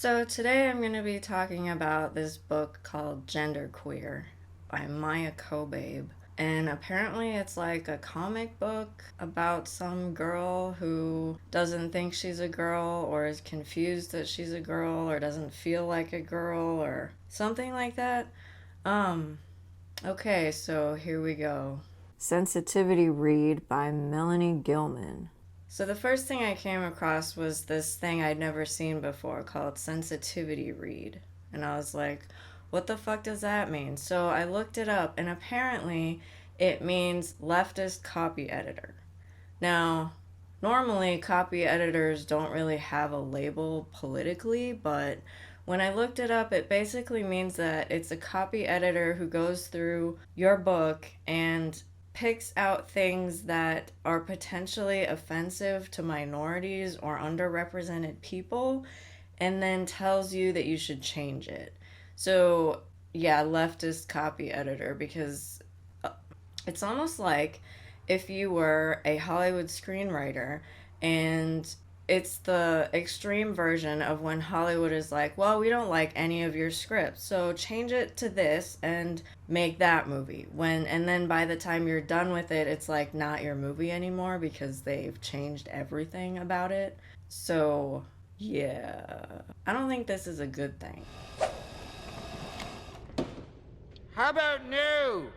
So today I'm going to be talking about this book called GenderQueer by Maia Kobabe. And apparently it's like a comic book about some girl who doesn't think she's a girl or is confused that she's a girl or doesn't feel like a girl or something like that. Um, okay, so here we go. Sensitivity Read by Melanie Gilman. So the first thing I came across was this thing I'd never seen before called Sensitivity Read. And I was like, what the fuck does that mean? So I looked it up, and apparently it means leftist copy editor. Now, normally copy editors don't really have a label politically, but when I looked it up, it basically means that it's a copy editor who goes through your book and picks out things that are potentially offensive to minorities or underrepresented people and then tells you that you should change it. So, yeah, leftist copy editor, because it's almost like if you were a Hollywood screenwriter and it's the extreme version of when Hollywood is like, well, we don't like any of your scripts, so change it to this and make that movie. And then by the time you're done with it, it's like not your movie anymore because they've changed everything about it. So, yeah. I don't think this is a good thing. How about new?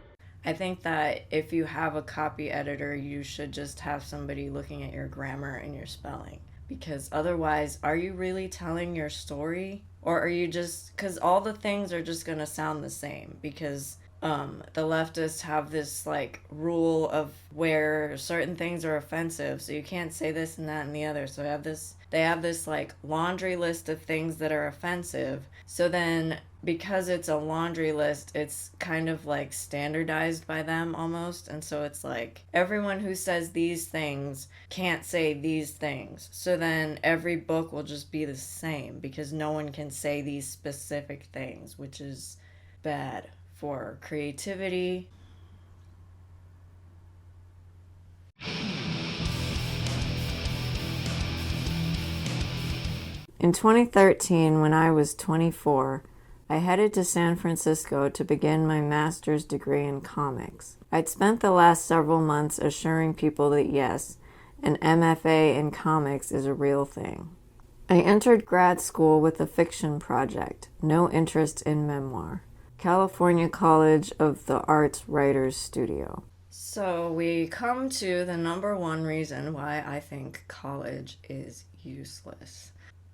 I think that if you have a copy editor, you should just have somebody looking at your grammar and your spelling. Because otherwise, are you really telling your story? Or are you just, because all the things are just going to sound the same? Because the leftists have this like rule of where certain things are offensive, so you can't say this and that and the other. So they have this like laundry list of things that are offensive. So then because it's a laundry list, it's kind of like standardized by them almost. And so it's like everyone who says these things can't say these things. So then every book will just be the same because no one can say these specific things, which is bad for creativity. In 2013, when I was 24, I headed to San Francisco to begin my master's degree in comics. I'd spent the last several months assuring people that yes, an MFA in comics is a real thing. I entered grad school with a fiction project, no interest in memoir. California College of the Arts Writers Studio. So we come to the number one reason why I think college is useless.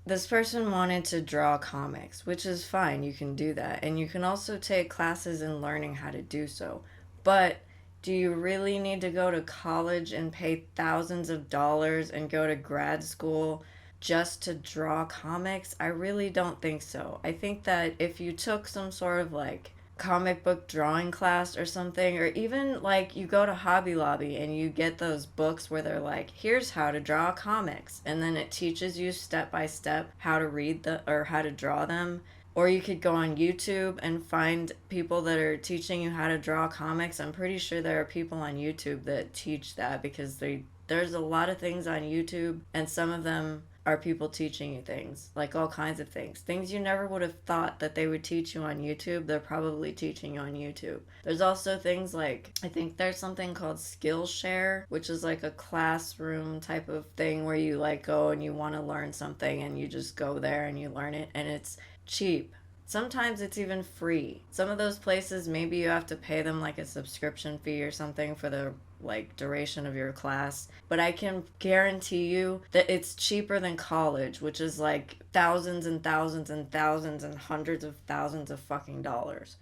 This person wanted to draw comics, which is fine, you can do that. And you can also take classes in learning how to do so. But do you really need to go to college and pay thousands of dollars and go to grad school just to draw comics? I really don't think so. I think that if you took some sort of like comic book drawing class or something, or even like you go to Hobby Lobby and you get those books where they're like, here's how to draw comics, and then it teaches you step by step how to read the or how to draw them. Or you could go on YouTube and find people that are teaching you how to draw comics. I'm pretty sure there are people on YouTube that teach that because there's a lot of things on YouTube, and some of them are people teaching you things, like all kinds of things. Things you never would have thought that they would teach you on YouTube, they're probably teaching you on YouTube. There's also things like, I think there's something called Skillshare, which is like a classroom type of thing where you like go and you want to learn something and you just go there and you learn it, and it's cheap. Sometimes it's even free. Some of those places, maybe you have to pay them like a subscription fee or something for the like duration of your class, but I can guarantee you that it's cheaper than college, which is like thousands and thousands and thousands and hundreds of thousands of fucking dollars.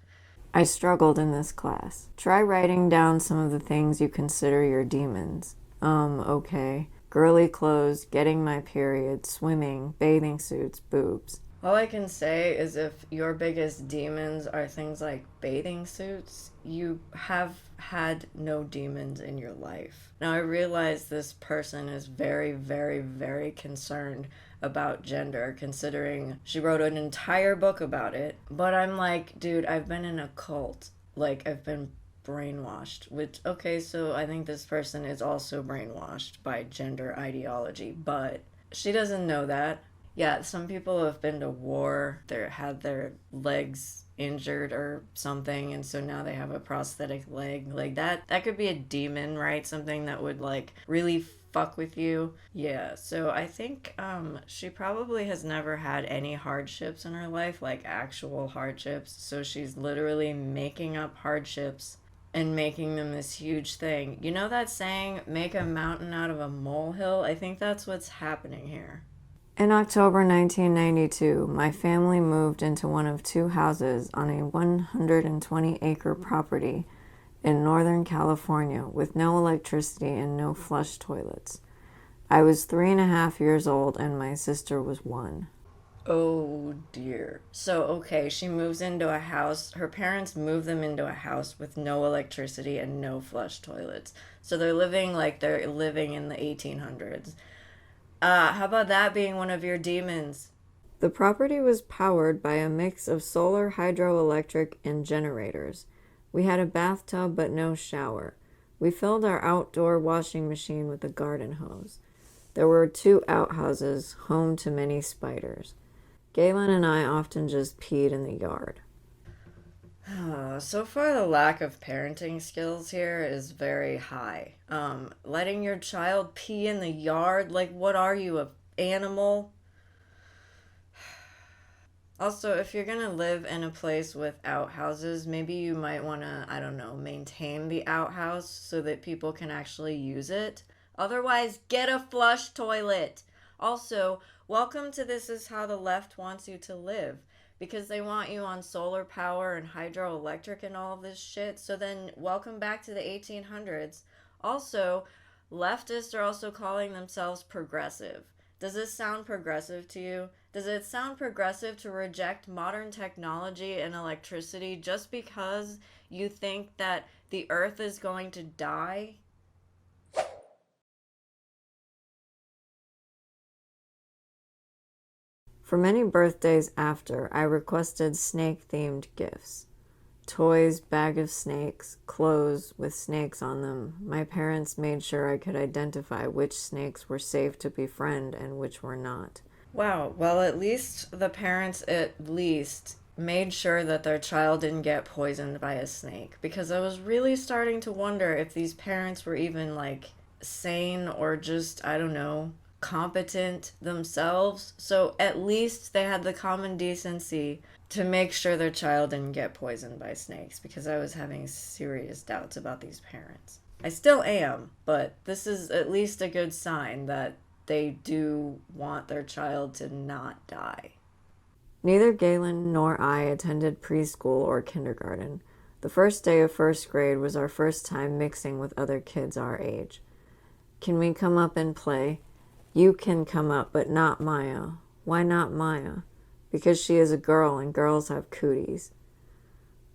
I struggled in this class. Try writing down some of the things you consider your demons. Okay. Girly clothes, getting my period, swimming, bathing suits, boobs. All I can say is if your biggest demons are things like bathing suits, you have had no demons in your life. Now, I realize this person is very, very, very concerned about gender, considering she wrote an entire book about it. But I'm like, dude, I've been in a cult. Like, I've been brainwashed. Which, okay, so I think this person is also brainwashed by gender ideology, but she doesn't know that. Yeah, some people have been to war, they had their legs injured or something, and so now they have a prosthetic leg. Like that could be a demon, right? Something that would like really fuck with you. Yeah, so I think she probably has never had any hardships in her life, like actual hardships. So she's literally making up hardships and making them this huge thing. You know that saying, make a mountain out of a molehill? I think that's what's happening here. In October 1992, my family moved into one of two houses on a 120-acre property in Northern California with no electricity and no flush toilets. I was 3.5 years old and my sister was 1. Oh dear. So, okay, she moves into a house. Her parents move them into a house with no electricity and no flush toilets. So they're living like they're living in the 1800s. How about that being one of your demons? The property was powered by a mix of solar, hydroelectric, and generators. We had a bathtub but no shower. We filled our outdoor washing machine with a garden hose. There were 2 outhouses, home to many spiders. Galen and I often just peed in the yard. So far, the lack of parenting skills here is very high. Letting your child pee in the yard? Like, what are you, a animal? Also, if you're gonna live in a place with outhouses, maybe you might wanna, I don't know, maintain the outhouse so that people can actually use it. Otherwise, get a flush toilet. Also, welcome to This Is How the Left Wants You to Live. Because they want you on solar power and hydroelectric and all of this shit. So then, welcome back to the 1800s. Also, leftists are also calling themselves progressive. Does this sound progressive to you? Does it sound progressive to reject modern technology and electricity just because you think that the earth is going to die? For many birthdays after, I requested snake-themed gifts. Toys, bag of snakes, clothes with snakes on them. My parents made sure I could identify which snakes were safe to befriend and which were not. Wow, well, at least the parents made sure that their child didn't get poisoned by a snake, because I was really starting to wonder if these parents were even like sane or just, I don't know, competent themselves. So at least they had the common decency to make sure their child didn't get poisoned by snakes, because I was having serious doubts about these parents. I still am, but this is at least a good sign that they do want their child to not die. Neither Galen nor I attended preschool or kindergarten. The first day of first grade was our first time mixing with other kids our age. Can we come up and play? You can come up, but not Maya. Why not Maya? Because she is a girl and girls have cooties.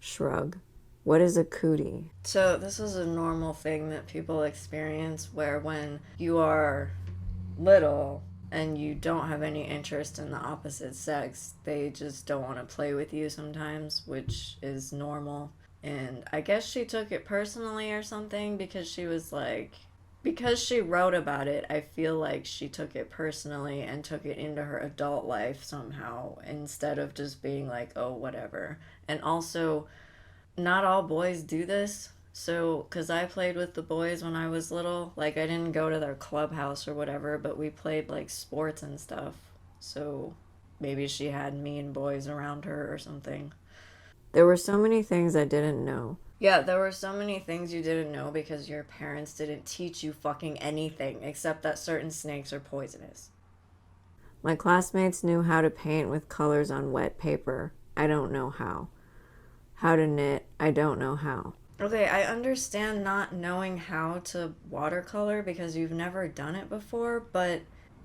Shrug. What is a cootie? So this is a normal thing that people experience, where when you are little and you don't have any interest in the opposite sex, they just don't want to play with you sometimes, which is normal. And I guess she took it personally or something, because she was like, because she wrote about it, I feel like she took it personally and took it into her adult life somehow, instead of just being like, oh, whatever. And also, not all boys do this. So, because I played with the boys when I was little, like, I didn't go to their clubhouse or whatever, but we played, like, sports and stuff. So, maybe she had mean boys around her or something. There were so many things I didn't know. Yeah, there were so many things you didn't know because your parents didn't teach you fucking anything except that certain snakes are poisonous. My classmates knew how to paint with colors on wet paper. I don't know how. How to knit. I don't know how. Okay, I understand not knowing how to watercolor because you've never done it before, but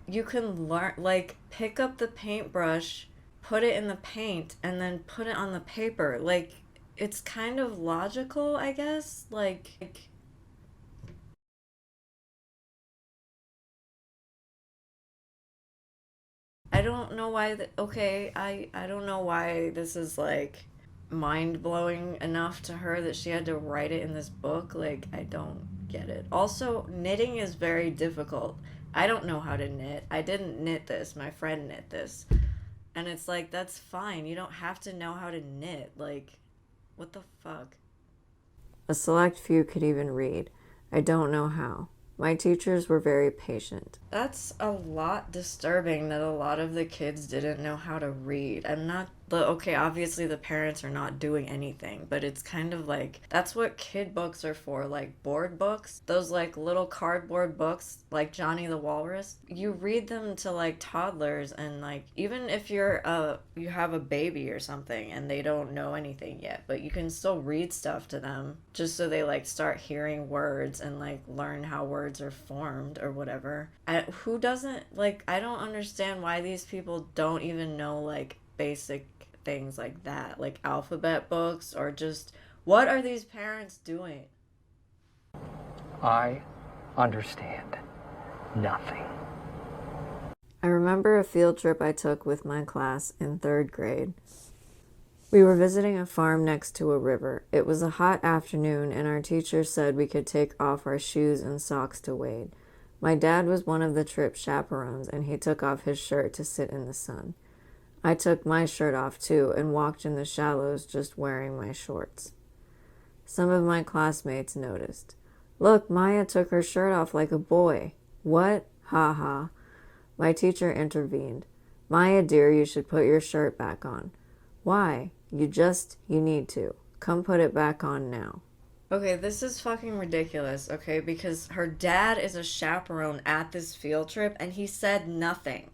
you can learn, like, pick up the paintbrush, put it in the paint, and then put it on the paper. Like, it's kind of logical, I guess. Like I don't know why okay, I don't know why this is like mind-blowing enough to her that she had to write it in this book. Like, I don't get it. Also, knitting is very difficult. I don't know how to knit. I didn't knit this. My friend knit this. And it's like, that's fine. You don't have to know how to knit. Like, what the fuck? A select few could even read. I don't know how. My teachers were very patient. That's a lot disturbing that a lot of the kids didn't know how to read. Okay, obviously the parents are not doing anything, but it's kind of like, that's what kid books are for, like board books. Those like little cardboard books, like Johnny the Walrus. You read them to like toddlers, and like, even if you have a baby or something and they don't know anything yet, but you can still read stuff to them just so they like start hearing words and like learn how words are formed or whatever. Who doesn't, like, I don't understand why these people don't even know like basic things like that, like alphabet books, or just, what are these parents doing? I understand nothing. I remember a field trip I took with my class in 3rd grade. We were visiting a farm next to a river. It was a hot afternoon, and our teacher said we could take off our shoes and socks to wade. My dad was one of the trip's chaperones, and he took off his shirt to sit in the sun. I took my shirt off too and walked in the shallows just wearing my shorts. Some of my classmates noticed. Look, Maya took her shirt off like a boy. What? Ha ha. My teacher intervened. Maya dear, you should put your shirt back on. Why? You need to. Come put it back on now. Okay, this is fucking ridiculous, okay? Because her dad is a chaperone at this field trip and he said nothing.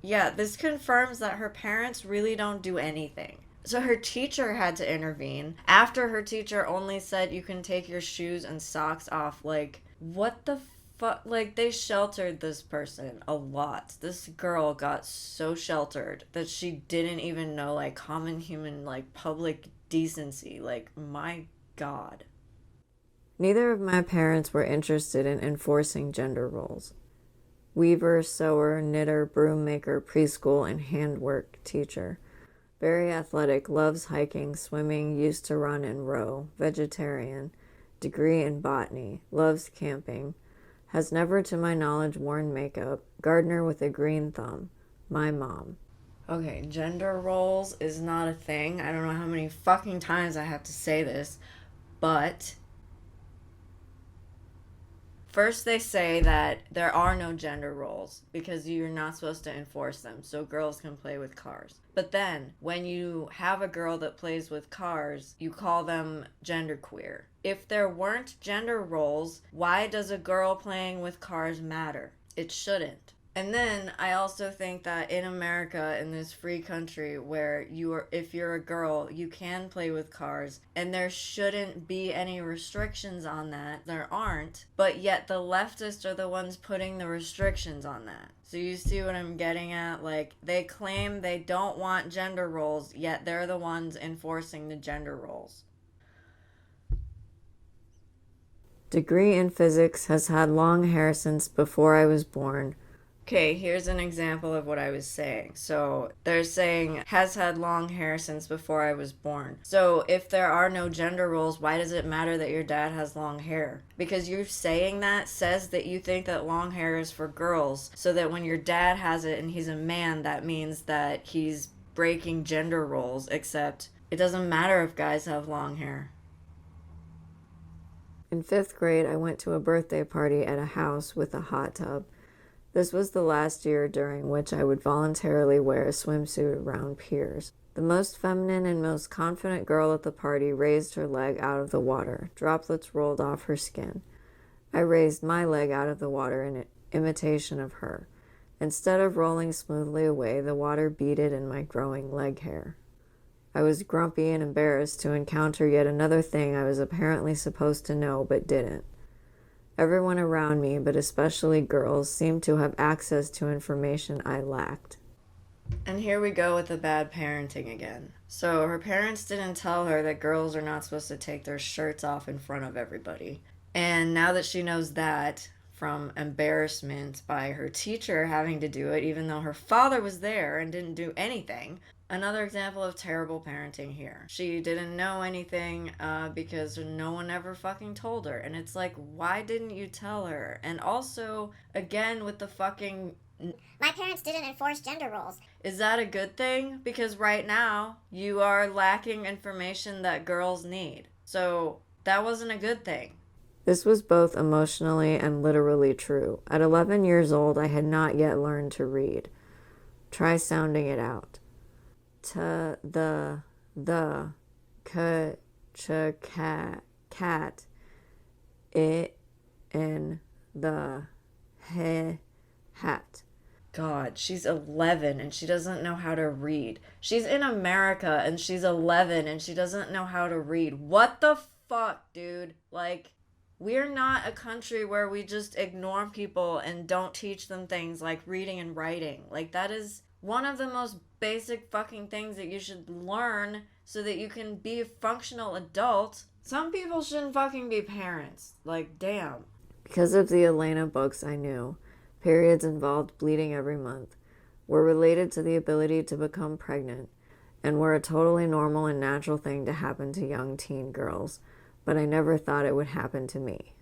Yeah, this confirms that her parents really don't do anything. So her teacher had to intervene after her teacher only said you can take your shoes and socks off. Like, what the fuck? Like, they sheltered this person a lot. This girl got so sheltered that she didn't even know, like, common human, like, public decency. Like, my God. Neither of my parents were interested in enforcing gender roles. Weaver, sewer, knitter, broom maker, preschool, and handwork teacher. Very athletic, loves hiking, swimming, used to run and row, vegetarian, degree in botany, loves camping, has never to my knowledge worn makeup, gardener with a green thumb, my mom. Okay, gender roles is not a thing. I don't know how many fucking times I have to say this, but first they say that there are no gender roles because you're not supposed to enforce them, so girls can play with cars. But then, when you have a girl that plays with cars, you call them genderqueer. If there weren't gender roles, why does a girl playing with cars matter? It shouldn't. And then I also think that in America, in this free country where if you're a girl, you can play with cars, and there shouldn't be any restrictions on that. There aren't, but yet the leftists are the ones putting the restrictions on that. So you see what I'm getting at? Like, they claim they don't want gender roles, yet they're the ones enforcing the gender roles. Degree in physics, has had long hair since before I was born. Okay, here's an example of what I was saying. So they're saying has had long hair since before I was born. So if there are no gender roles, why does it matter that your dad has long hair? Because you saying that says that you think that long hair is for girls, so that when your dad has it and he's a man, that means that he's breaking gender roles, except it doesn't matter if guys have long hair. In 5th grade, I went to a birthday party at a house with a hot tub. This was the last year during which I would voluntarily wear a swimsuit around peers. The most feminine and most confident girl at the party raised her leg out of the water. Droplets rolled off her skin. I raised my leg out of the water in imitation of her. Instead of rolling smoothly away, the water beaded in my growing leg hair. I was grumpy and embarrassed to encounter yet another thing I was apparently supposed to know but didn't. Everyone around me, but especially girls, seemed to have access to information I lacked. And here we go with the bad parenting again. So her parents didn't tell her that girls are not supposed to take their shirts off in front of everybody. And now that she knows that, from embarrassment by her teacher having to do it, even though her father was there and didn't do anything. Another example of terrible parenting here. She didn't know anything because no one ever fucking told her. And it's like, why didn't you tell her? And also, again, with the fucking... My parents didn't enforce gender roles. Is that a good thing? Because right now, you are lacking information that girls need. So, that wasn't a good thing. This was both emotionally and literally true. At 11 years old, I had not yet learned to read. Try sounding it out. Cat, it, in, the, hat. God, she's 11 and she doesn't know how to read. She's in America and she's 11 and she doesn't know how to read. What the fuck, dude? Like, we're not a country where we just ignore people and don't teach them things like reading and writing. Like, that is one of the most basic fucking things that you should learn so that you can be a functional adult. Some people shouldn't fucking be parents. Like, damn. Because of the Elena books I knew, periods involved bleeding every month, were related to the ability to become pregnant, and were a totally normal and natural thing to happen to young teen girls, but I never thought it would happen to me.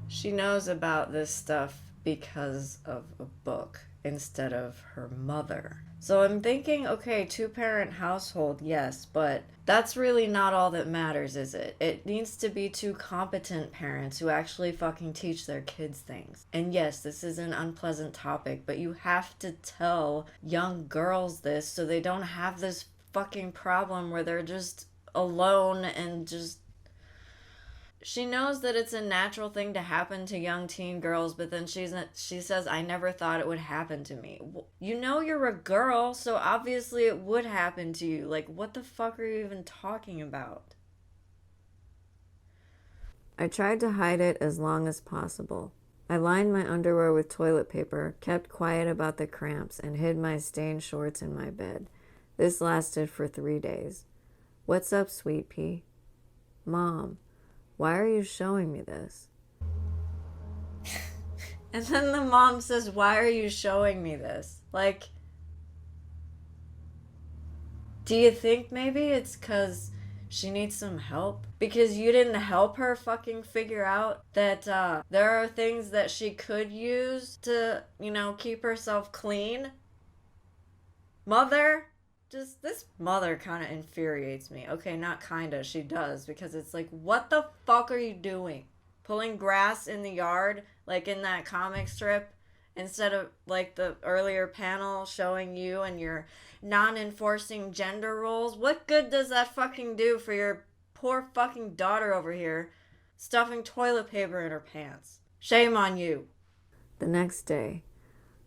She knows about this stuff because of a book instead of her mother. So I'm thinking, okay, two-parent household, yes, but that's really not all that matters, is it? It needs to be two competent parents who actually fucking teach their kids things. And yes, this is an unpleasant topic, but you have to tell young girls this so they don't have this fucking problem where they're just alone and just... She knows that it's a natural thing to happen to young teen girls, but then she says, I never thought it would happen to me. You know you're a girl, so obviously it would happen to you. Like, what the fuck are you even talking about? I tried to hide it as long as possible. I lined my underwear with toilet paper, kept quiet about the cramps, and hid my stained shorts in my bed. This lasted for 3 days. What's up, sweet pea? Mom, why are you showing me this? And then the mom says, why are you showing me this? Like, do you think maybe it's because she needs some help? Because you didn't help her fucking figure out that there are things that she could use to, keep herself clean? Mother? Just, this mother kind of infuriates me. Okay, not kinda, she does. Because it's like, what the fuck are you doing? Pulling grass in the yard, like in that comic strip? Instead of, like, the earlier panel showing you and your non-enforcing gender roles? What good does that fucking do for your poor fucking daughter over here stuffing toilet paper in her pants? Shame on you. The next day.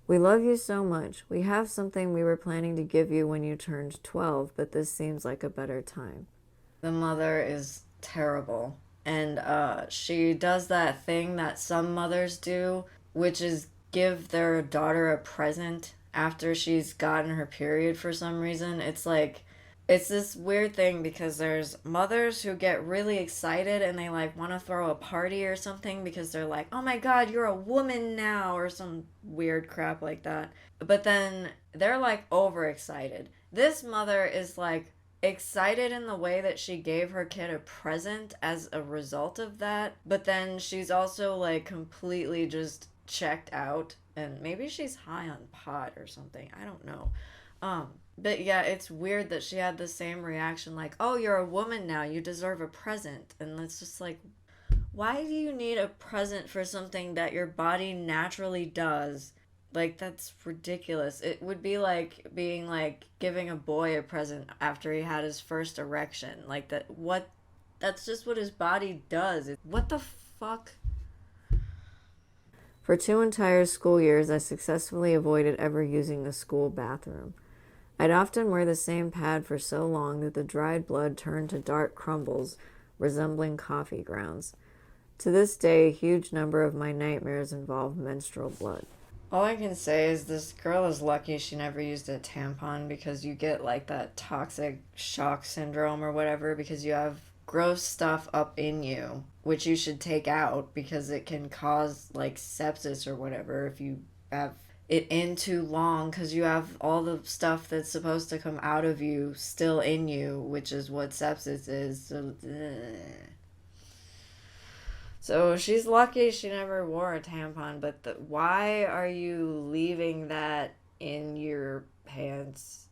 We love you so much. We have something we were planning to give you when you turned 12, but this seems like a better time. The mother is terrible. And she does that thing that some mothers do, which is give their daughter a present after she's gotten her period for some reason. It's like, it's this weird thing because there's mothers who get really excited and they like want to throw a party or something because they're like, oh my god, you're a woman now, or some weird crap like that. But then they're like overexcited. This mother is like excited in the way that she gave her kid a present as a result of that, but then she's also like completely just checked out, and maybe she's high on pot or something, I don't know. But yeah, it's weird that she had the same reaction, like, oh, you're a woman now, you deserve a present. And it's just like, why do you need a present for something that your body naturally does? Like, that's ridiculous. It would be like being like giving a boy a present after he had his first erection. Like, that's just what his body does. What the fuck? For 2 entire school years, I successfully avoided ever using the school bathroom. I'd often wear the same pad for so long that the dried blood turned to dark crumbles resembling coffee grounds. To this day, a huge number of my nightmares involve menstrual blood. All I can say is this girl is lucky she never used a tampon, because you get like that toxic shock syndrome or whatever because you have gross stuff up in you, which you should take out because it can cause like sepsis or whatever if you have it in too long, because you have all the stuff that's supposed to come out of you still in you, which is what sepsis is. So she's lucky she never wore a tampon, but why are you leaving that in your pants?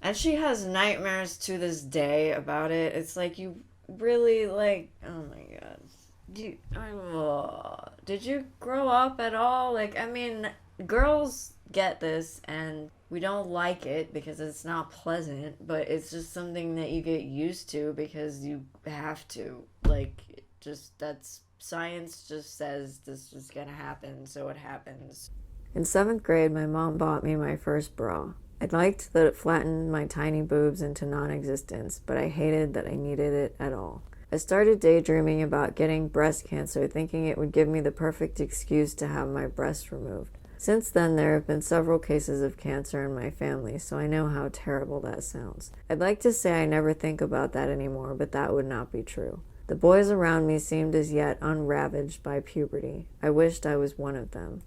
And she has nightmares to this day about it. It's like, you really, like, oh my god. Did you grow up at all? Like, I mean, girls get this and we don't like it because it's not pleasant, but it's just something that you get used to because you have to. Like, just, that's, science just says this is gonna happen, so it happens. In 7th grade, my mom bought me my first bra. I liked that it flattened my tiny boobs into non-existence, but I hated that I needed it at all. I started daydreaming about getting breast cancer, thinking it would give me the perfect excuse to have my breasts removed. Since then, there have been several cases of cancer in my family, so I know how terrible that sounds. I'd like to say I never think about that anymore, but that would not be true. The boys around me seemed as yet unravaged by puberty. I wished I was one of them.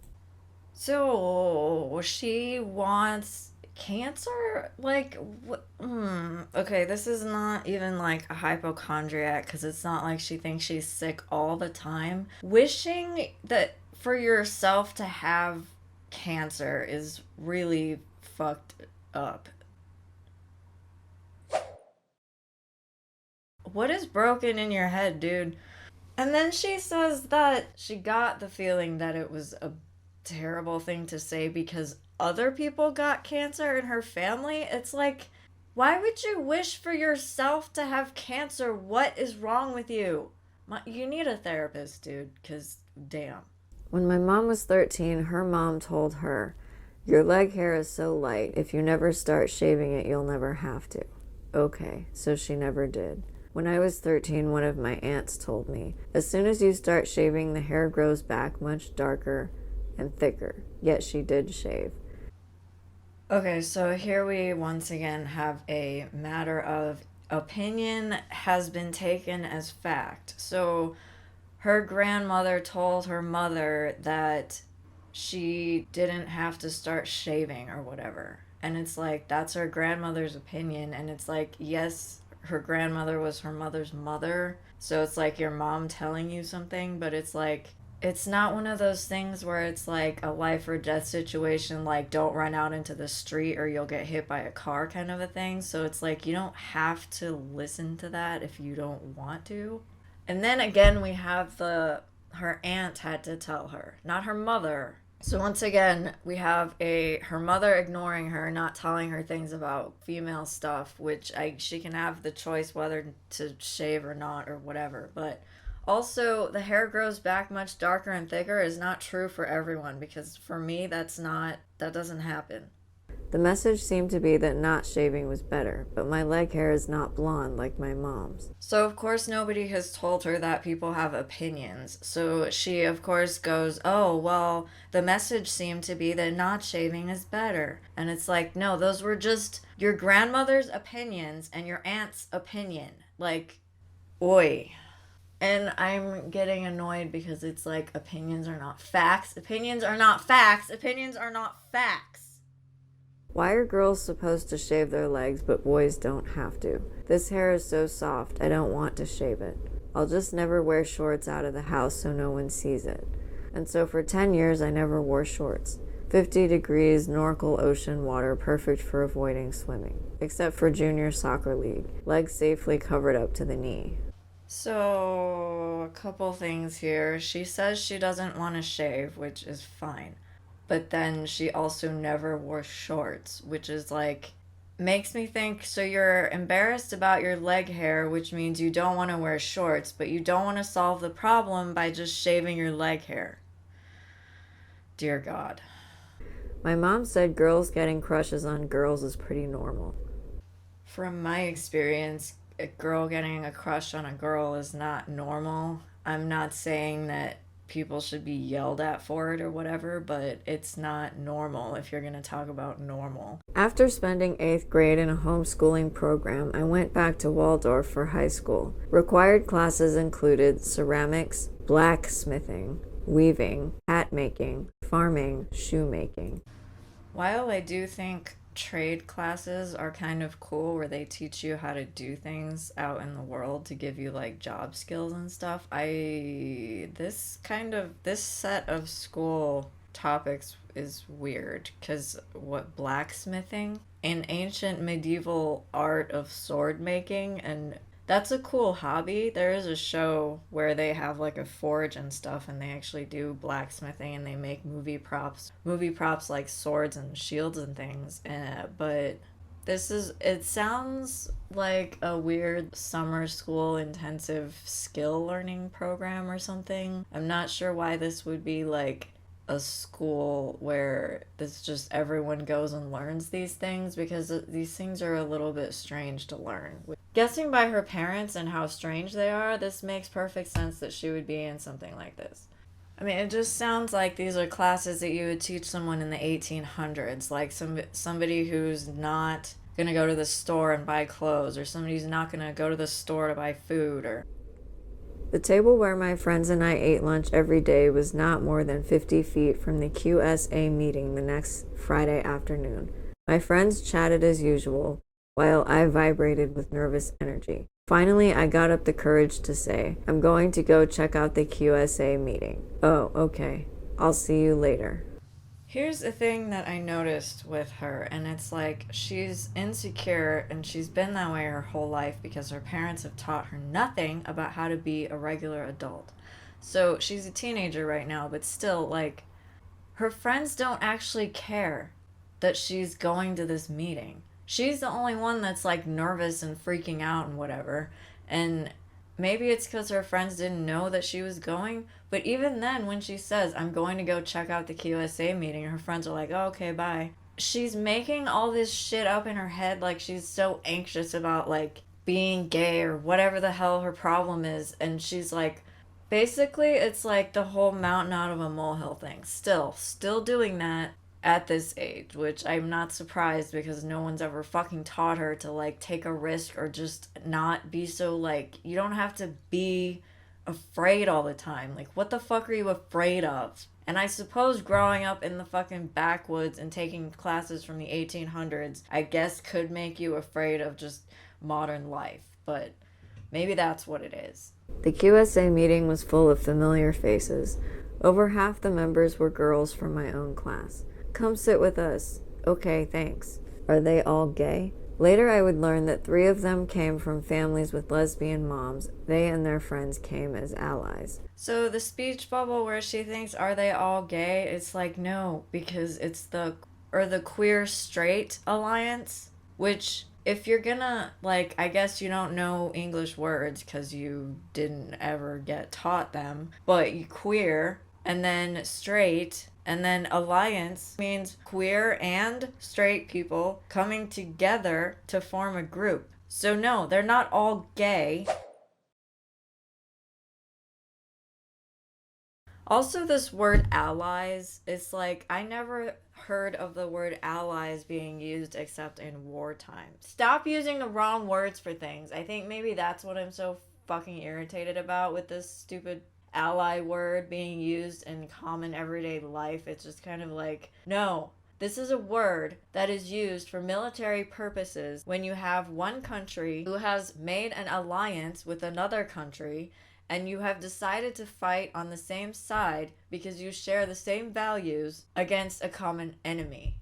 So, she wants cancer? Like, what? Okay, this is not even like a hypochondriac, because it's not like she thinks she's sick all the time. Wishing that for yourself to have cancer is really fucked up. What is broken in your head, dude? And then she says that she got the feeling that it was a terrible thing to say because other people got cancer in her family. It's like, why would you wish for yourself to have cancer? What is wrong with you? You need a therapist, dude, because damn. When my mom was 13, her mom told her, "Your leg hair is so light, if you never start shaving it, you'll never have to." Okay, so she never did. When I was 13, one of my aunts told me, "As soon as you start shaving, the hair grows back much darker and thicker." Yet she did shave. Okay, so here we once again have a matter of opinion has been taken as fact. So her grandmother told her mother that she didn't have to start shaving or whatever. And it's like, that's her grandmother's opinion. And it's like, yes, her grandmother was her mother's mother. So it's like your mom telling you something, but it's like, it's not one of those things where it's like a life or death situation, like don't run out into the street or you'll get hit by a car kind of a thing. So it's like, you don't have to listen to that if you don't want to. And then again, we have her aunt had to tell her, not her mother. So once again, we have her mother ignoring her, not telling her things about female stuff, which she can have the choice whether to shave or not or whatever. But also, the hair grows back much darker and thicker is not true for everyone, because for me, that doesn't happen. The message seemed to be that not shaving was better, but my leg hair is not blonde like my mom's. So of course nobody has told her that people have opinions. So she of course goes, "Oh, well, the message seemed to be that not shaving is better." And it's like, no, those were just your grandmother's opinions and your aunt's opinion. Like, oi. And I'm getting annoyed because it's like, opinions are not facts. Opinions are not facts. Opinions are not facts. Why are girls supposed to shave their legs but boys don't have to? This hair is so soft, I don't want to shave it. I'll just never wear shorts out of the house so no one sees it. And so for 10 years I never wore shorts. 50 degrees, Norcal ocean water, perfect for avoiding swimming. Except for junior soccer league. Legs safely covered up to the knee. So, a couple things here. She says she doesn't want to shave, which is fine. But then she also never wore shorts, which is like, makes me think, so you're embarrassed about your leg hair, which means you don't want to wear shorts, but you don't want to solve the problem by just shaving your leg hair. Dear God. My mom said girls getting crushes on girls is pretty normal. From my experience, a girl getting a crush on a girl is not normal. I'm not saying that people should be yelled at for it or whatever, but it's not normal if you're going to talk about normal. After spending 8th grade in a homeschooling program, I went back to Waldorf for high school. Required classes included ceramics, blacksmithing, weaving, hat making, farming, shoemaking. While I do think trade classes are kind of cool where they teach you how to do things out in the world to give you like job skills and stuff, this set of school topics is weird because what blacksmithing, an ancient medieval art of sword making, and that's a cool hobby. There is a show where they have like a forge and stuff and they actually do blacksmithing and they make movie props like swords and shields and things. But it sounds like a weird summer school intensive skill learning program or something. I'm not sure why this would be like a school where this just everyone goes and learns these things, because these things are a little bit strange to learn. Guessing by her parents and how strange they are, this makes perfect sense that she would be in something like this. I mean, it just sounds like these are classes that you would teach someone in the 1800s, like somebody who's not gonna go to the store and buy clothes, or somebody who's not gonna go to the store to buy food, or... The table where my friends and I ate lunch every day was not more than 50 feet from the QSA meeting the next Friday afternoon. My friends chatted as usual, while I vibrated with nervous energy. Finally, I got up the courage to say, "I'm going to go check out the QSA meeting." "Oh, okay. I'll see you later." Here's the thing that I noticed with her, and it's like she's insecure and she's been that way her whole life because her parents have taught her nothing about how to be a regular adult. So she's a teenager right now, but still, like, her friends don't actually care that she's going to this meeting. She's the only one that's like nervous and freaking out and whatever. And maybe it's because her friends didn't know that she was going, but even then, when she says, "I'm going to go check out the QSA meeting," her friends are like, "Oh, okay, bye." She's making all this shit up in her head, like she's so anxious about like being gay or whatever the hell her problem is, and she's like, basically, it's like the whole mountain out of a molehill thing. Still doing that at this age, which I'm not surprised because no one's ever fucking taught her to like take a risk or just not be so like, you don't have to be afraid all the time. Like, what the fuck are you afraid of? And I suppose growing up in the fucking backwoods and taking classes from the 1800s, I guess could make you afraid of just modern life, but maybe that's what it is. The QSA meeting was full of familiar faces. Over half the members were girls from my own class. "Come sit with us." "Okay, thanks." "Are they all gay?" Later I would learn that 3 of them came from families with lesbian moms. They and their friends came as allies. So the speech bubble where she thinks, "Are they all gay?" It's like, no, because it's the queer straight alliance, which, if you're gonna, like, I guess you don't know English words because you didn't ever get taught them, but you queer, and then straight, and then alliance means queer and straight people coming together to form a group. So no, they're not all gay. Also, this word allies, it's like, I never heard of the word allies being used except in wartime. Stop using the wrong words for things. I think maybe that's what I'm so fucking irritated about with this stupid ally word being used in common everyday life. It's just kind of like, no, this is a word that is used for military purposes when you have one country who has made an alliance with another country and you have decided to fight on the same side because you share the same values against a common enemy.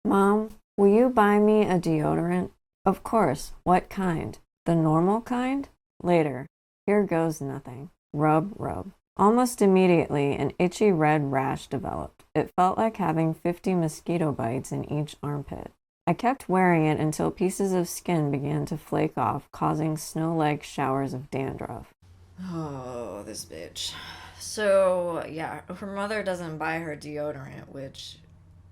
"Mom, will you buy me a deodorant?" "Of course. What kind? The normal kind?" "Later. Here goes nothing." Rub, rub. Almost immediately, an itchy red rash developed. It felt like having 50 mosquito bites in each armpit. I kept wearing it until pieces of skin began to flake off, causing snow-like showers of dandruff. Oh, this bitch. So, yeah, her mother doesn't buy her deodorant, which,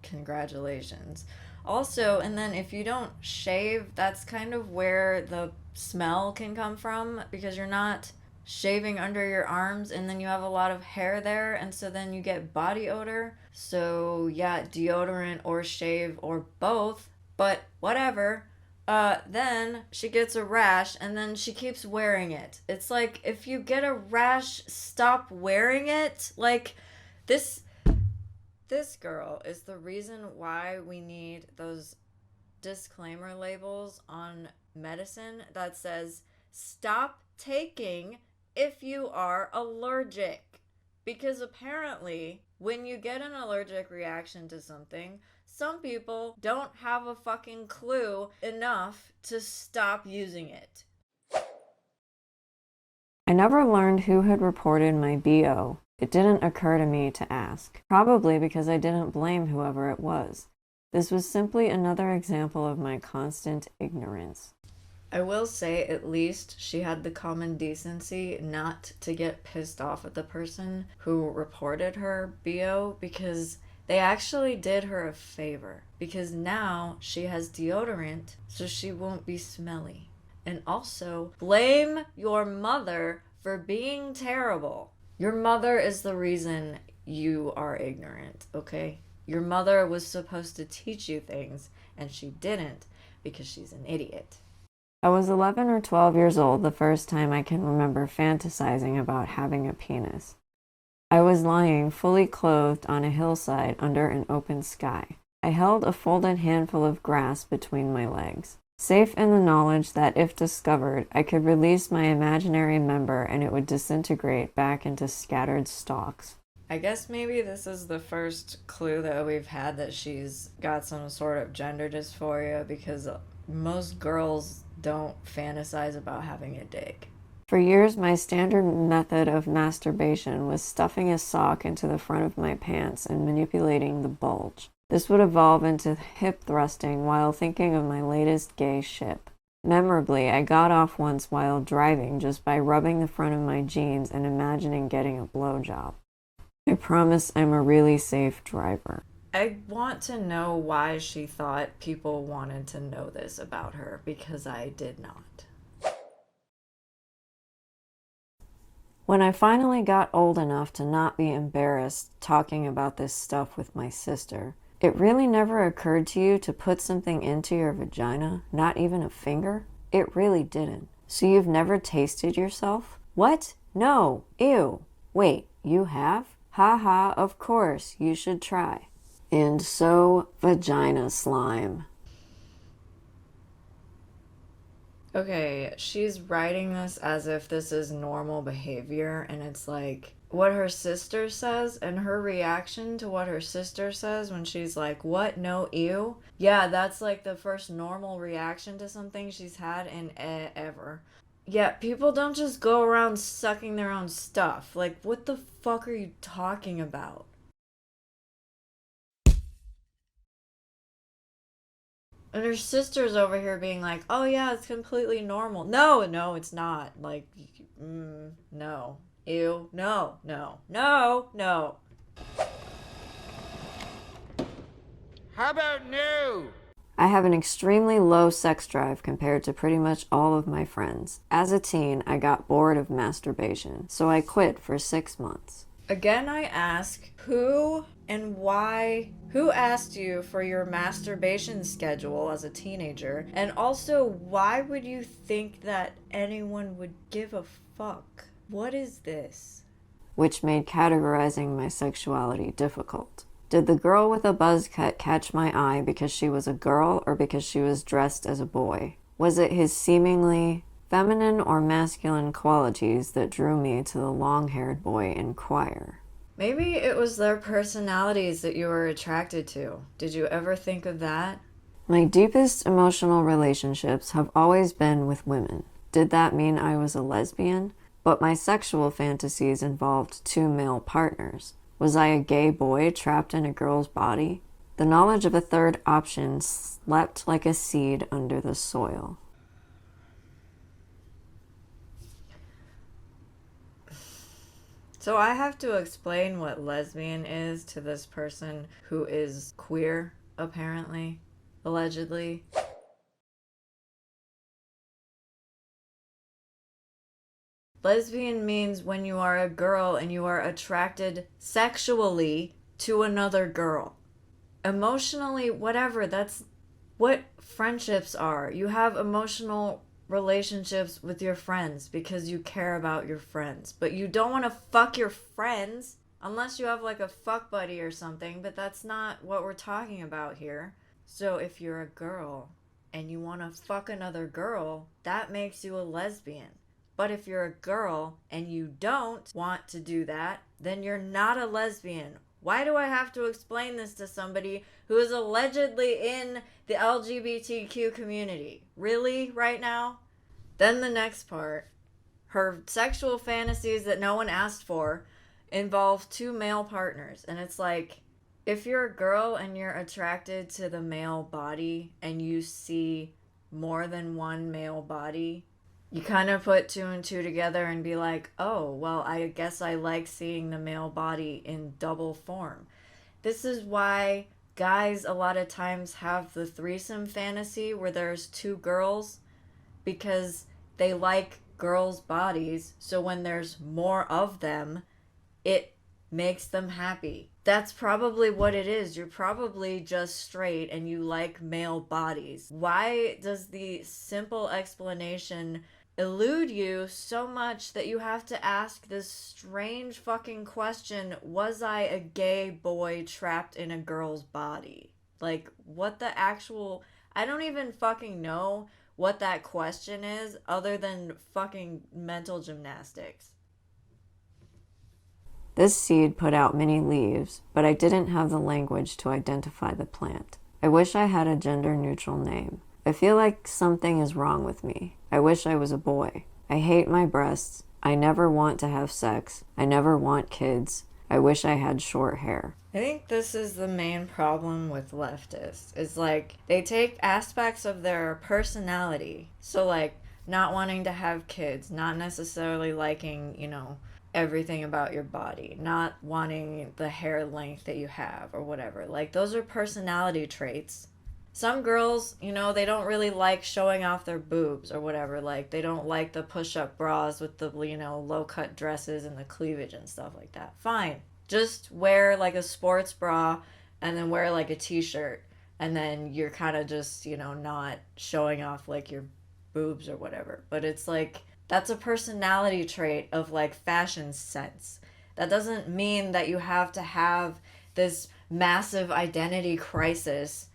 congratulations. Also, and then if you don't shave, that's kind of where the smell can come from, because you're not shaving under your arms and then you have a lot of hair there, and so then you get body odor. So yeah, deodorant or shave or both, but whatever. Then she gets a rash and then she keeps wearing it. It's like, if you get a rash, stop wearing it. Like, this girl is the reason why we need those disclaimer labels on medicine that says stop taking if you are allergic. Because apparently, when you get an allergic reaction to something, some people don't have a fucking clue enough to stop using it. I never learned who had reported my BO. It didn't occur to me to ask, probably because I didn't blame whoever it was. This was simply another example of my constant ignorance. I will say, at least she had the common decency not to get pissed off at the person who reported her BO, because they actually did her a favor, because now she has deodorant so she won't be smelly. And also, blame your mother for being terrible. Your mother is the reason you are ignorant, okay? Your mother was supposed to teach you things, and she didn't because she's an idiot. I was 11 or 12 years old the first time I can remember fantasizing about having a penis. I was lying fully clothed on a hillside under an open sky. I held a folded handful of grass between my legs, safe in the knowledge that if discovered, I could release my imaginary member and it would disintegrate back into scattered stalks. I guess maybe this is the first clue that we've had that she's got some sort of gender dysphoria, because most girls don't fantasize about having a dick. For years, my standard method of masturbation was stuffing a sock into the front of my pants and manipulating the bulge. This would evolve into hip thrusting while thinking of my latest gay ship. Memorably, I got off once while driving just by rubbing the front of my jeans and imagining getting a blowjob. I promise I'm a really safe driver. I want to know why she thought people wanted to know this about her, because I did not. When I finally got old enough to not be embarrassed talking about this stuff with my sister, it really never occurred to you to put something into your vagina, not even a finger? It really didn't. So you've never tasted yourself? What? No. Ew. Wait, you have? Ha ha, of course, you should try. And so, vagina slime. Okay, she's writing this as if this is normal behavior, and it's like what her sister says, and her reaction to what her sister says when she's like, what? No, ew? Yeah, that's like the first normal reaction to something she's had in ever. Yeah, people don't just go around sucking their own stuff. Like, what the fuck are you talking about? And her sister's over here being like, oh yeah, it's completely normal. No, it's not. Like, no. Ew. No. How about no? I have an extremely low sex drive compared to pretty much all of my friends. As a teen, I got bored of masturbation, so I quit for 6 months. Again, I ask, who and why? Who asked you for your masturbation schedule as a teenager? And also, why would you think that anyone would give a fuck? What is this? Which made categorizing my sexuality difficult. Did the girl with a buzz cut catch my eye because she was a girl or because she was dressed as a boy? Was it his seemingly feminine or masculine qualities that drew me to the long-haired boy in choir? Maybe it was their personalities that you were attracted to. Did you ever think of that? My deepest emotional relationships have always been with women. Did that mean I was a lesbian? But my sexual fantasies involved 2 male partners. Was I a gay boy trapped in a girl's body? The knowledge of a third option slept like a seed under the soil. So I have to explain what lesbian is to this person who is queer, apparently, allegedly. Lesbian means when you are a girl and you are attracted sexually to another girl. Emotionally, whatever, that's what friendships are. You have emotional relationships with your friends because you care about your friends. But you don't want to fuck your friends unless you have like a fuck buddy or something, but that's not what we're talking about here. So if you're a girl and you want to fuck another girl, that makes you a lesbian. But if you're a girl and you don't want to do that, then you're not a lesbian. Why do I have to explain this to somebody who is allegedly in the LGBTQ community? Really, right now? Then the next part. Her sexual fantasies that no one asked for involve two male partners. And it's like, if you're a girl and you're attracted to the male body and you see more than one male body, you kind of put two and two together and be like, oh, well, I guess I like seeing the male body in double form. This is why guys a lot of times have the threesome fantasy where there's two girls, because they like girls' bodies. So when there's more of them, it makes them happy. That's probably what it is. You're probably just straight and you like male bodies. Why does the simple explanation elude you so much that you have to ask this strange fucking question, was I a gay boy trapped in a girl's body? Like, what the actual... I don't even fucking know what that question is other than fucking mental gymnastics. This seed put out many leaves, but I didn't have the language to identify the plant. I wish I had a gender-neutral name. I feel like something is wrong with me. I wish I was a boy. I hate my breasts. I never want to have sex. I never want kids. I wish I had short hair. I think this is the main problem with leftists. It's like, they take aspects of their personality. So like, not wanting to have kids, not necessarily liking, everything about your body, not wanting the hair length that you have or whatever. Like, those are personality traits. Some girls, they don't really like showing off their boobs or whatever. Like, they don't like the push-up bras with the, low-cut dresses and the cleavage and stuff like that. Fine. Just wear, like, a sports bra and then wear, like, a t-shirt. And then you're kind of just, not showing off, like, your boobs or whatever. But it's like... that's a personality trait of like fashion sense. That doesn't mean that you have to have this massive identity crisis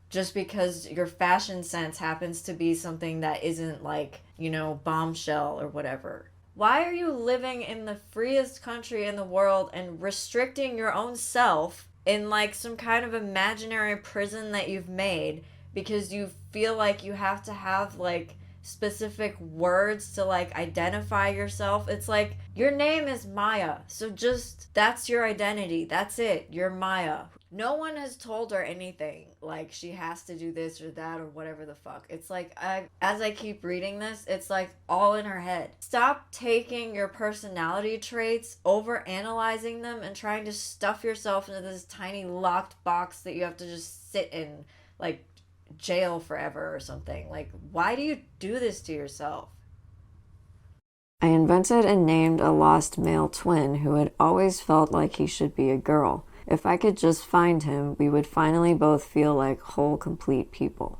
just because your fashion sense happens to be something that isn't like, bombshell or whatever. Why are you living in the freest country in the world and restricting your own self in like some kind of imaginary prison that you've made because you feel like you have to have like specific words to like identify yourself? It's like, your name is Maia, so just, that's your identity, that's it, you're Maia. No one has told her anything like she has to do this or that or whatever the fuck. It's like, as I keep reading this, it's like all in her head. Stop taking your personality traits, over analyzing them, and trying to stuff yourself into this tiny locked box that you have to just sit in like jail forever or something. Like, why do you do this to yourself? I invented and named a lost male twin who had always felt like he should be a girl. If I could just find him, we would finally both feel like whole, complete people.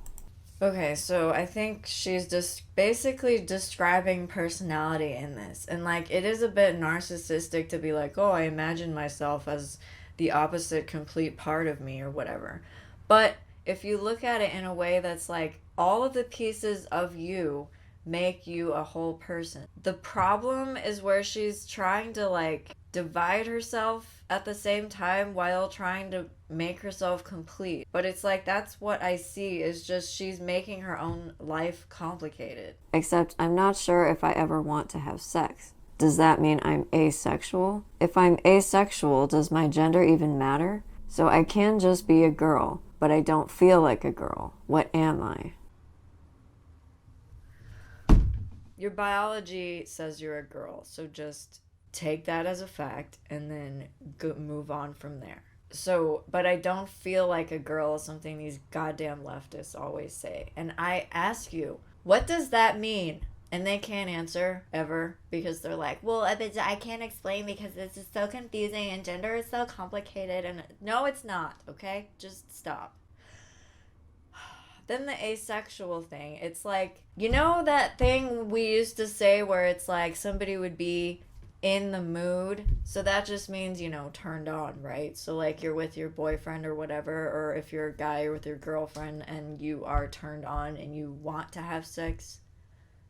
Okay, so I think she's just basically describing personality in this. And like, it is a bit narcissistic to be like, oh, I imagine myself as the opposite complete part of me or whatever. But if you look at it in a way that's like, all of the pieces of you make you a whole person. The problem is where she's trying to like divide herself at the same time while trying to make herself complete. But it's like, that's what I see, is just she's making her own life complicated. Except I'm not sure if I ever want to have sex. Does that mean I'm asexual? If I'm asexual, does my gender even matter? So I can just be a girl, but I don't feel like a girl. What am I? Your biology says you're a girl, so just take that as a fact and then move on from there. So, but I don't feel like a girl is something these goddamn leftists always say. And I ask you, what does that mean? And they can't answer ever because they're like, well, I can't explain because this is so confusing and gender is so complicated. And no, it's not, okay? Just stop. Then the asexual thing. It's like, you know that thing we used to say where it's like somebody would be in the mood? So that just means, turned on, right? So like you're with your boyfriend or whatever, or if you're a guy, you're with your girlfriend and you are turned on and you want to have sex.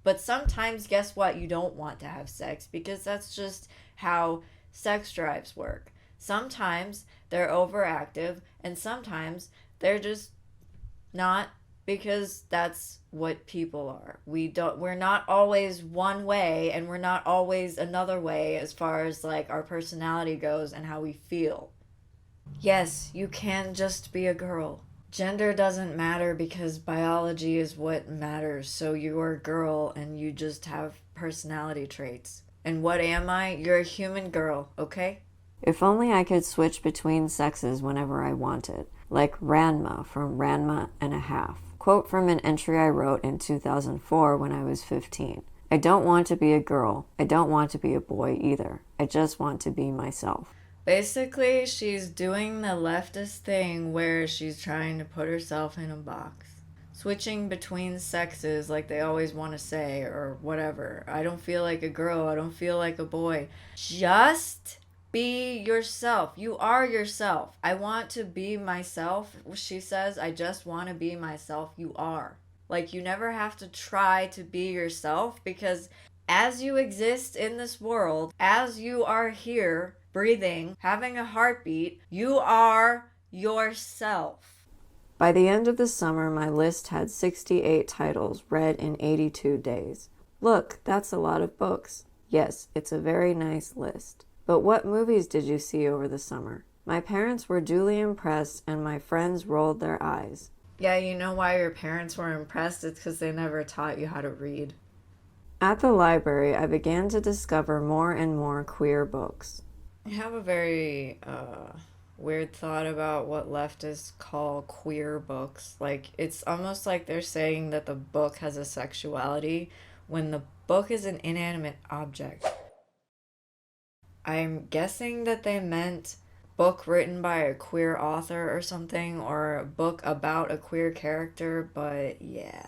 But sometimes, guess what? You don't want to have sex because that's just how sex drives work. Sometimes they're overactive and sometimes they're just not, because that's what people are. We're not always one way and we're not always another way as far as like our personality goes and how we feel. Yes, you can just be a girl. Gender doesn't matter because biology is what matters. So you're a girl and you just have personality traits. And what am I? You're a human girl, okay? If only I could switch between sexes whenever I wanted. Like Ranma from Ranma and a Half. Quote from an entry I wrote in 2004 when I was 15. I don't want to be a girl. I don't want to be a boy either. I just want to be myself. Basically, she's doing the leftist thing where she's trying to put herself in a box. Switching between sexes like they always want to say or whatever. I don't feel like a girl. I don't feel like a boy. Just be yourself. You are yourself. I want to be myself. She says, I just want to be myself. You are. Like, you never have to try to be yourself because as you exist in this world, as you are here, breathing, having a heartbeat, you are yourself. By the end of the summer, my list had 68 titles read in 82 days. Look, that's a lot of books. Yes, it's a very nice list. But what movies did you see over the summer? My parents were duly impressed and my friends rolled their eyes. Yeah, you know why your parents were impressed? It's because they never taught you how to read. At the library, I began to discover more and more queer books. I have a very weird thought about what leftists call queer books. Like, it's almost like they're saying that the book has a sexuality when the book is an inanimate object. I'm guessing that they meant book written by a queer author or something, or a book about a queer character, but yeah.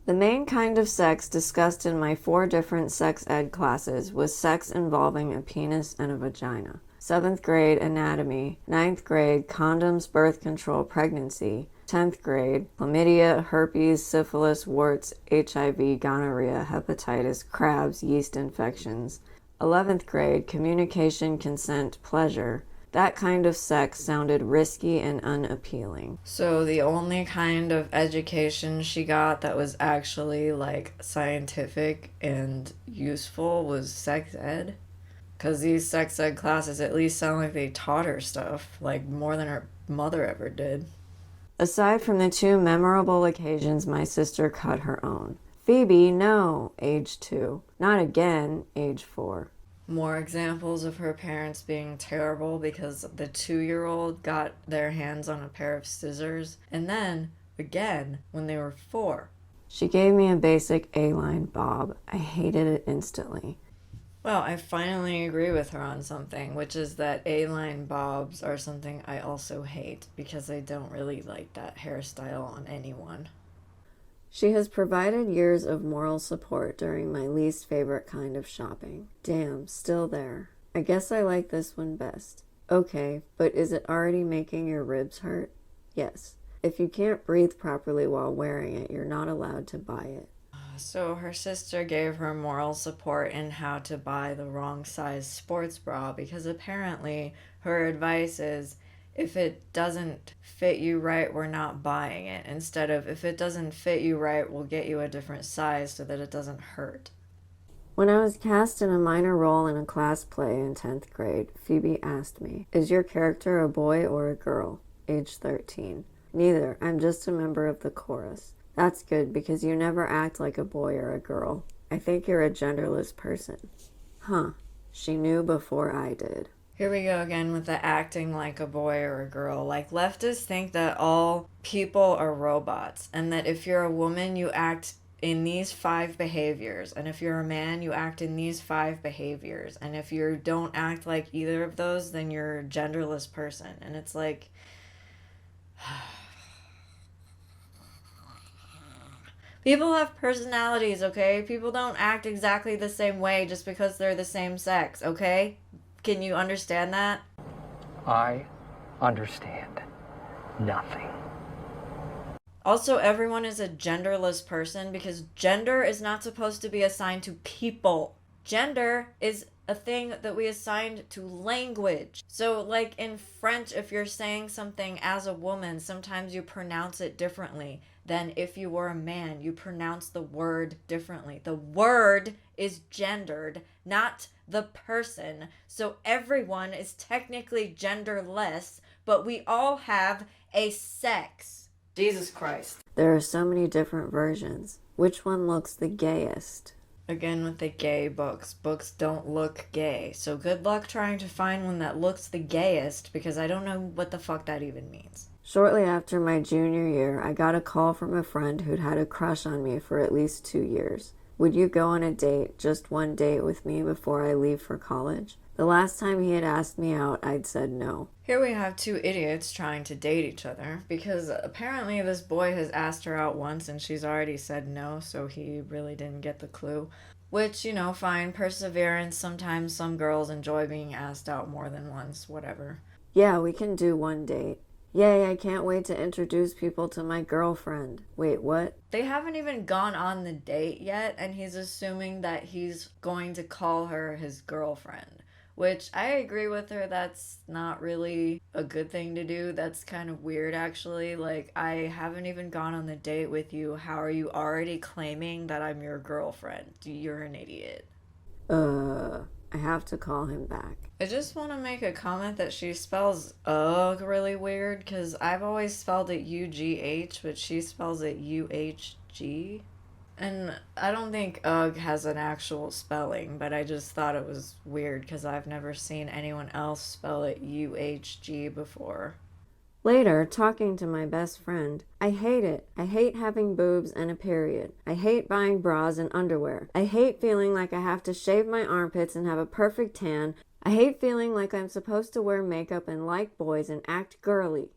The main kind of sex discussed in my 4 different sex ed classes was sex involving a penis and a vagina. 7th grade anatomy, 9th grade condoms, birth control, pregnancy, 10th grade chlamydia, herpes, syphilis, warts, HIV, gonorrhea, hepatitis, crabs, yeast infections. 11th grade communication, consent, pleasure. That kind of sex sounded risky and unappealing. So the only kind of education she got that was actually like scientific and useful was sex ed? Because these sex ed classes at least sound like they taught her stuff, like more than her mother ever did. Aside from the 2 memorable occasions my sister cut her own. Phoebe, no, age 2. Not again, age 4. More examples of her parents being terrible because the 2-year-old got their hands on a pair of scissors, and then, again, when they were 4. She gave me a basic A-line bob. I hated it instantly. Well, I finally agree with her on something, which is that A-line bobs are something I also hate because I don't really like that hairstyle on anyone. She has provided years of moral support during my least favorite kind of shopping. Damn, still there. I guess I like this one best. Okay, but is it already making your ribs hurt? Yes. If you can't breathe properly while wearing it, you're not allowed to buy it. So her sister gave her moral support in how to buy the wrong size sports bra because apparently her advice is, if it doesn't fit you right, we're not buying it. Instead of, if it doesn't fit you right, we'll get you a different size so that it doesn't hurt. When I was cast in a minor role in a class play in 10th grade, Phoebe asked me, is your character a boy or a girl? Age 13. Neither. I'm just a member of the chorus. That's good because you never act like a boy or a girl. I think you're a genderless person. Huh. She knew before I did. Here we go again with the acting like a boy or a girl. Like, leftists think that all people are robots and that if you're a woman, you act in these 5 behaviors. And if you're a man, you act in these 5 behaviors. And if you don't act like either of those, then you're a genderless person. And it's like, people have personalities, okay? People don't act exactly the same way just because they're the same sex, okay? Can you understand that? I understand nothing. Also, everyone is a genderless person because gender is not supposed to be assigned to people. Gender is a thing that we assigned to language. So, like in French, if you're saying something as a woman, sometimes you pronounce it differently than if you were a man. You pronounce the word differently. The word is gendered, not the person. So, everyone is technically genderless, but we all have a sex. Jesus Christ. There are so many different versions. Which one looks the gayest? Again with the gay books. Books don't look gay. So good luck trying to find one that looks the gayest because I don't know what the fuck that even means. Shortly after my junior year, I got a call from a friend who'd had a crush on me for at least 2 years. Would you go on a date, just one date with me before I leave for college? The last time he had asked me out, I'd said no. Here we have 2 idiots trying to date each other because apparently this boy has asked her out once and she's already said no, so he really didn't get the clue. Which, you know, fine, perseverance. Sometimes some girls enjoy being asked out more than once, whatever. Yeah, we can do one date. Yay, I can't wait to introduce people to my girlfriend. Wait, what? They haven't even gone on the date yet, and he's assuming that he's going to call her his girlfriend. Which I agree with her, that's not really a good thing to do. That's kind of weird, actually. Like, I haven't even gone on the date with you. How are you already claiming that I'm your girlfriend? You're an idiot. I have to call him back. I just want to make a comment that she spells ugh really weird, because I've always spelled it U-G-H, but she spells it U-H-G. And I don't think ugh has an actual spelling, but I just thought it was weird because I've never seen anyone else spell it U-H-G before. Later, talking to my best friend, I hate it. I hate having boobs and a period. I hate buying bras and underwear. I hate feeling like I have to shave my armpits and have a perfect tan. I hate feeling like I'm supposed to wear makeup and like boys and act girly.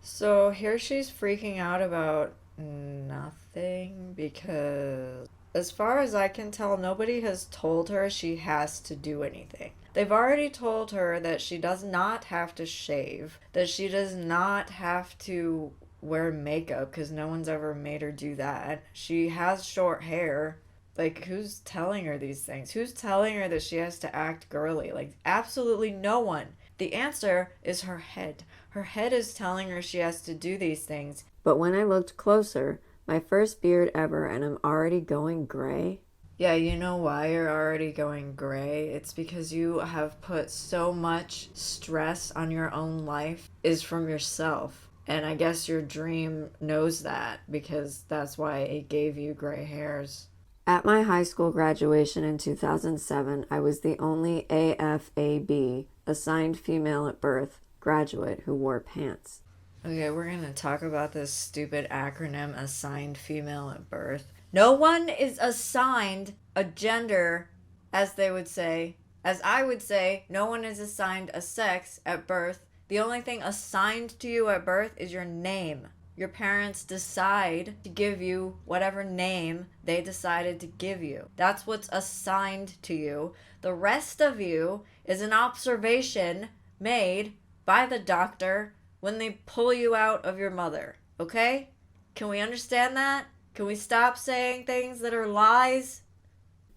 So here she's freaking out about nothing because as far as I can tell, nobody has told her she has to do anything. They've already told her that she does not have to shave, that she does not have to wear makeup because no one's ever made her do that. She has short hair. Like, who's telling her these things? Who's telling her that she has to act girly? Like, absolutely no one. The answer is her head. Her head is telling her she has to do these things. But when I looked closer, my first beard ever, and I'm already going gray. Yeah, you know why you're already going gray? It's because you have put so much stress on your own life is from yourself. And I guess your dream knows that because that's why it gave you gray hairs. At my high school graduation in 2007, I was the only AFAB, assigned female at birth, graduate who wore pants. Okay, we're going to talk about this stupid acronym, assigned female at birth. No one is assigned a gender, as they would say. As I would say, no one is assigned a sex at birth. The only thing assigned to you at birth is your name. Your parents decide to give you whatever name they decided to give you. That's what's assigned to you. The rest of you is an observation made by the doctor when they pull you out of your mother. Okay? Can we understand that? Can we stop saying things that are lies?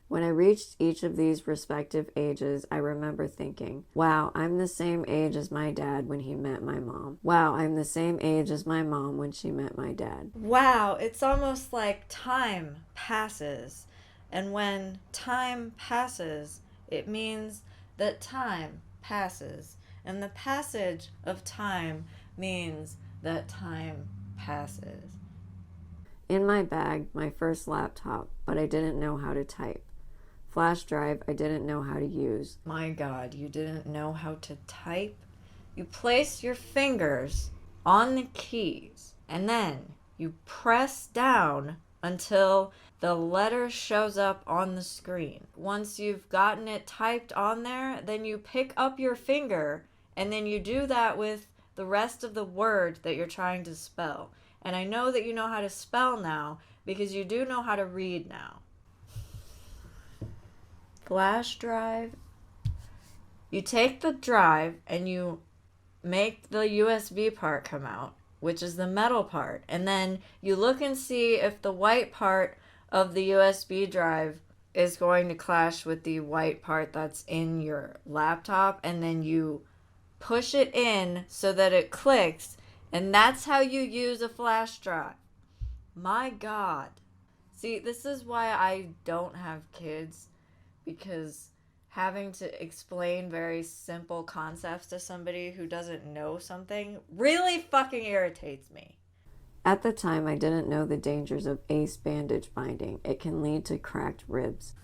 When I reached each of these respective ages, I remember thinking, wow, I'm the same age as my dad when he met my mom. Wow, I'm the same age as my mom when she met my dad. Wow, it's almost like time passes. And when time passes, it means that time passes. And the passage of time means that time passes. In my bag, my first laptop, but I didn't know how to type. Flash drive I didn't know how to use. My God, you didn't know how to type? You place your fingers on the keys and then you press down until the letter shows up on the screen. Once you've gotten it typed on there, then you pick up your finger and then you do that with the rest of the word that you're trying to spell. And I know that you know how to spell now because you do know how to read now. Flash drive. You take the drive and you make the USB part come out, which is the metal part. And then you look and see if the white part of the USB drive is going to clash with the white part that's in your laptop. And then you push it in so that it clicks. And that's how you use a flash drive. My God. See, this is why I don't have kids, because having to explain very simple concepts to somebody who doesn't know something really fucking irritates me. At the time, I didn't know the dangers of ace bandage binding. It can lead to cracked ribs.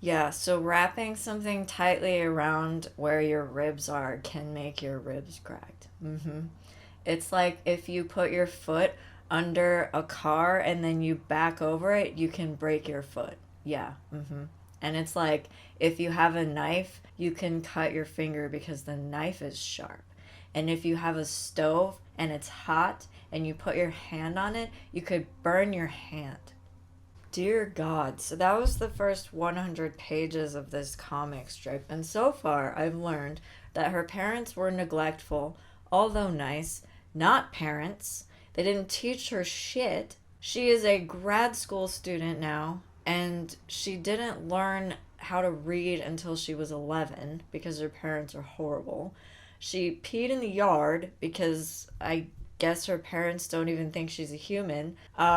Yeah, so wrapping something tightly around where your ribs are can make your ribs cracked. It's like if you put your foot under a car and then you back over it, you can break your foot. Yeah. And it's like if you have a knife, you can cut your finger because the knife is sharp. And if you have a stove and it's hot and you put your hand on it, you could burn your hand. Dear God. So that was the first 100 pages of this comic strip. And so far, I've learned that her parents were neglectful, although nice, not parents. They didn't teach her shit. She is a grad school student now, and she didn't learn how to read until she was 11 because her parents are horrible. She peed in the yard because I guess her parents don't even think she's a human.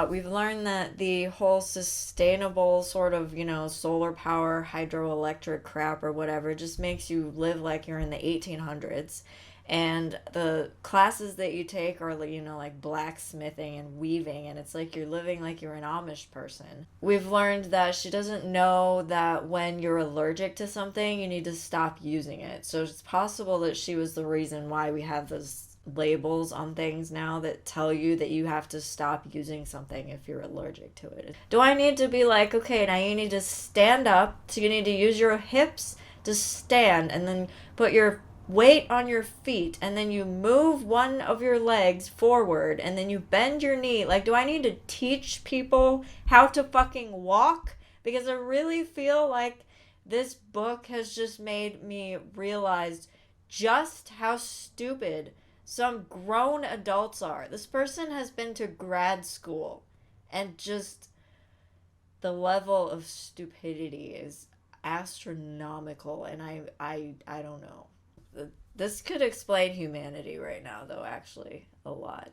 We've learned that the whole sustainable sort of, solar power, hydroelectric crap or whatever just makes you live like you're in the 1800s. And the classes that you take are, like blacksmithing and weaving, and it's like you're living like you're an Amish person. We've learned that she doesn't know that when you're allergic to something, you need to stop using it. So it's possible that she was the reason why we have those labels on things now that tell you that you have to stop using something if you're allergic to it. Do I need to be like, okay, now you need to stand up, so you need to use your hips to stand and then put your weight on your feet and then you move one of your legs forward and then you bend your knee? Like, do I need to teach people how to fucking walk? Because I really feel like this book has just made me realize just how stupid some grown adults are. This person has been to grad school and just the level of stupidity is astronomical, and I don't know. This could explain humanity right now, though, actually, a lot.